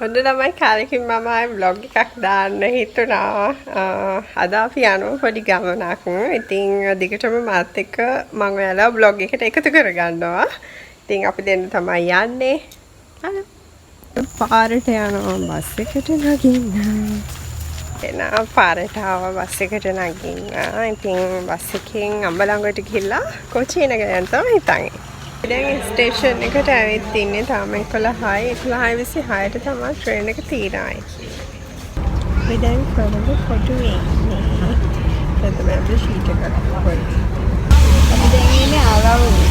ඔන්න තමයි කාලෙකින් මම ආයේ vlog එකක් දාන්න හිතුණා. අද අපි යනවා පොඩි ගමනක්. ඉතින් දිගටම මාත් එක්ක මම ඔයාලා vlog එකට එකතු කරගන්නවා. ඉතින් අපි දෙන්න තමයි යන්නේ. හරි. පාරට යනවා බස් එකට නගින්න. එන පාරට ආවා බස් එකට නගින්න. ඉතින් බස් එකෙන් අම්බලන්ගොඩට ගිහිල්ලා කොචින ගියන් තමයි හිතන්නේ. දැන් ස්ටේෂන් එකට ඇවිත් ඉන්නේ තාම 11යි 11:26ට තමයි ට්‍රේන් එක තියෙන්නේ. අපි දැන් කොළඹ කොටුවේ ඉන්නේ. එතන අපි ෂීට් එකක් පොඩි. අපි දැන් ඉන්නේ ආරවුනේ.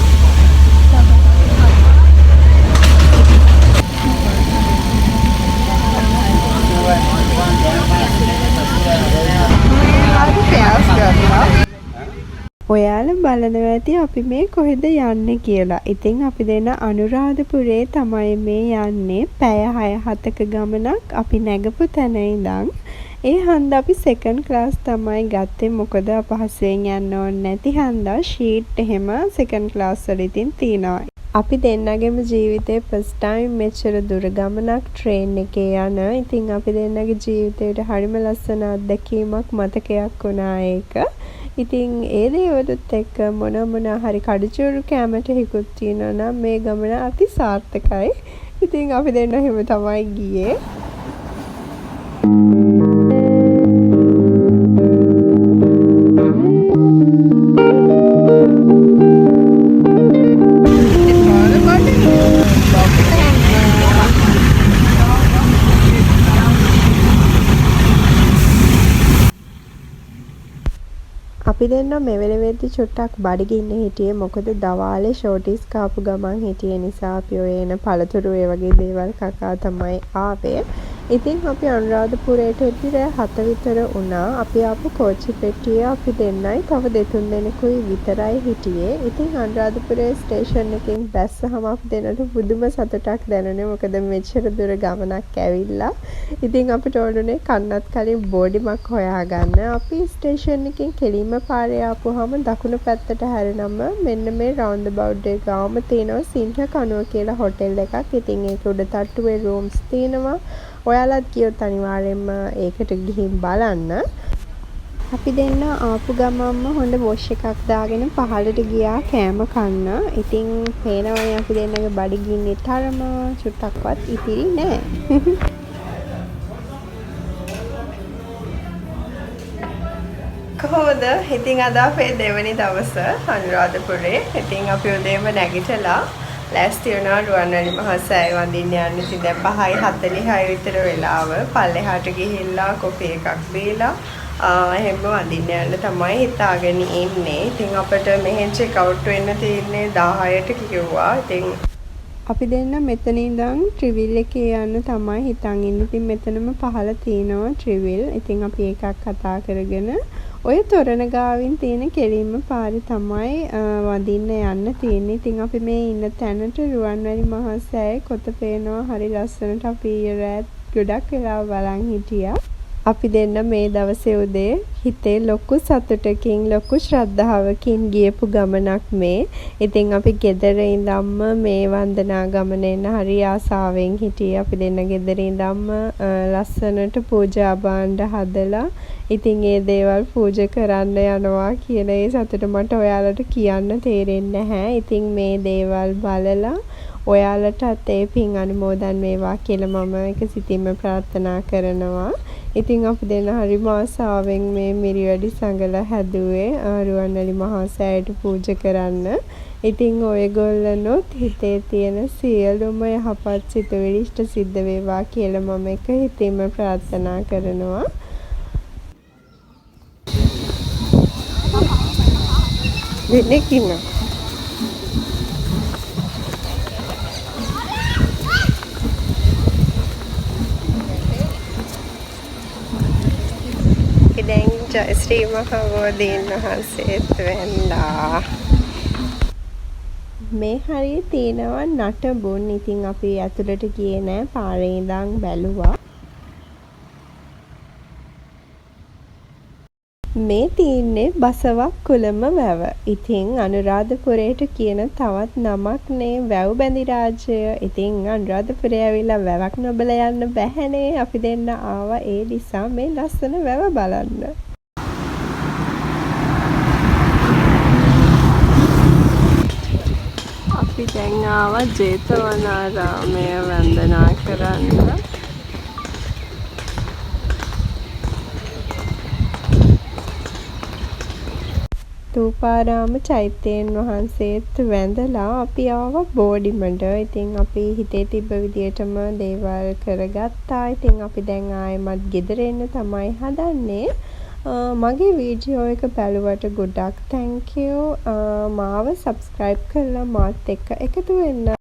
ඔයාලා බලනවා ඇති අපි මේ කොහෙද යන්නේ කියලා. ඉතින් අපි දෙන අනුරාධපුරේ තමයි මේ යන්නේ. පැය 6-7ක ගමනක් අපි නැගපු තැන ඉඳන්. ඒ හන්ද අපි සෙකන්ඩ් ක්ලාස් තමයි ගත්තේ. මොකද අපහසුයෙන් යන්න ඕනේ නැති හන්දා ෂීට් එහෙම සෙකන්ඩ් ක්ලාස් වල ඉතින් තියෙනවා. අපි දෙන්නගේම ජීවිතේ ෆස්ට් ටයිම් මෙච්චර දුර ගමනක් ට්‍රේන් එකේ යන. ඉතින් අපි දෙන්නගේ ජීවිතේට හරිම ලස්සන අත්දැකීමක් මතකයක් වුණා ඒක. ඉතින් ඒ දේවලුත් එක්ක මොන හරි කඩචූරු කැමට හිකුත් තියෙනවා නම් මේ ගමන අති සාර්ථකයි. ඉතින් අපි දෙන්න එහෙම තමයි ගියේ. අපි දෙන්න මෙවල වෙද්දි චුට්ටක් බඩගින්න හිටියේ. මොකද දවාලේ ෂෝටිස් කාපු ගමන් හිටියේ නිසා අපි ඔය එන පළතුරු ඒ වගේ දේවල් කකා තමයි ආවේ. ඉතින් අපි අනුරාධපුරයට එද්දි රෑ 7 විතර වුණා. අපි ආපු කෝච්චි පෙට්ටියේ අපි දෙන්නයි තව දෙතුන් දෙනෙකුයි විතරයි හිටියේ. ඉතින් අනුරාධපුරේ ස්ටේෂන් එකෙන් බැස්සහම අපි දෙන්නට පුදුම සතුටක් දැනුනේ. මොකද මෙච්චර දුර ගමනක් ඇවිල්ලා. ඉතින් අපිට ඕනුනේ කන්නත් කලින් බෝඩිමක් හොයාගන්න. අපි ස්ටේෂන් එකෙන් කෙලින්ම පාරේ ආපුවාම දකුණු පැත්තට හැරෙනම මෙන්න මේ රවුන්ඩ් අබවුට් එක ගාම තියෙනවා සිංහ කනුව කියලා හොටෙල් එකක්. ඉතින් ඒක උඩ තට්ටුවේ රූම්ස් තියෙනවා. ඔයාලත් කියොත් අනිවාර්යෙන්ම ඒකට ගිහින් බලන්න. අපි දෙන්න ආපු ගමන්ම හොඳ වොෂ් එකක් දාගෙන පහළට ගියා කෑම කන්න. ඉතින් පේනවනේ අපි දෙන්නගේ බඩගින්නේ තරම චුට්ටක්වත් ඉතිරි නෑ. කොහොමද? ඉතින් අද අපේ දෙවැනි දවස අනුරාධපුරේ. ඉතින් අපි උදේම නැගිටලා ලෑස්ති වුණා රුවන්වැලි මහා සෑය වඳින්න යන්න. ඉතින් දැන් 5:46 විතර වෙලාව. පල්ලෙහාට ගිහිල්ලා කොෆි එකක් බීලා එහෙම වඳින්න යන්න තමයි හිතාගෙන ඉන්නේ. ඉතින් අපිට මෙහෙන් චෙක් අවුට් වෙන්න තියෙන්නේ 10ට කිව්වා. ඉතින් අපි දෙන්න මෙතන ඉඳන් ට්‍රිවිල් එකේ යන්න තමයි හිතන් ඉන්නේ. ඉතින් මෙතනම පහළ තියෙනවා ට්‍රිවිල්. ඉතින් අපි ඒකක් කතා කරගෙන ඔය තොරණ ගාවින් තියෙන කෙලින්ම පාරේ තමයි වඳින්න යන්න තියෙන්නේ. ඉතින් අපි මේ ඉන්න තැනට රුවන්වැලි මහා සෑය කොත පේනවා. හරි ලස්සනට අපි රැත් ගොඩක් වෙලා බලන් හිටියා. අපි දෙන්න මේ දවසේ උදේ හිතේ ලොකු සතුටකින් ලොකු ශ්‍රද්ධාවකින් ගියපු ගමනක් මේ. ඉතින් අපි ගෙදර ඉඳන්ම මේ වන්දනා ගමනෙන් හරි ආසාවෙන් හිටියේ. අපි දෙන්න ගෙදර ඉඳන්ම ලස්සනට පූජා භාණ්ඩ හදලා ඉතින් ඒ දේවල් පූජා කරන්න යනවා කියන ඒ සතුට මට ඔයාලට කියන්න තේරෙන්නේ නැහැ. ඉතින් මේ දේවල් බලලා ඔයාලටත් ඒ පින් අනුමෝදන් වේවා කියලා මම එක සිතින්ම ප්‍රාර්ථනා කරනවා. ඉතින් අපි දෙන්න හරිම ආසාවෙන් මේ මිරිවැඩි සඟල හැදුවේ රුවන්වැලි මහා සෑයට පූජා කරන්න. ඉතින් ඔයගොල්ලනොත් හිතේ තියෙන සියලුම යහපත් සිතුවිලි ඉෂ්ට සිද්ධ වේවා කියලා මම එක හිතින්ම ප්‍රාර්ථනා කරනවා. දෙන්නෙක් ඉන්නවා. දැන් ජයශ්‍රී මහා බෝධීන් වහන්සේත් වෙන්නා. මේ හරිය තියෙනවා නටබුන්. ඉතින් අපි ඇතුළට ගියේ නෑ. පාරේ ඉඳන් බැලුවා. මේ තියෙන්නේ බසවක් කුලම වැව. ඉතින් අනුරාධපුරයට කියන තවත් නමක් නේ වැව් බැඳි රාජ්‍යය. ඉතින් අනුරාධපුරේ ඇවිල්ලා වැවක් නොබලා යන්න බැහැනේ. අපි දෙන්න ආවා ඒ නිසා මේ ලස්සන වැව බලන්න. අපි දැන් ආවා ජේතවනාරාමය වන්දනා කරන්න. තූපාරාම චෛත්‍යයන් වහන්සේත් වැඳලා අපි ආවා බෝඩිමඩ. ඉතින් අපි හිතේ තිබ්බ විදියටම දේවල් කරගත්තා. ඉතින් අපි දැන් ආයෙමත් ගෙදර එන්න තමයි හදන්නේ. මගේ වීඩියෝ එක බැලුවට ගොඩක් thank you. මාව subscribe කරලා මාත් එක්ක එකතු වෙන්න.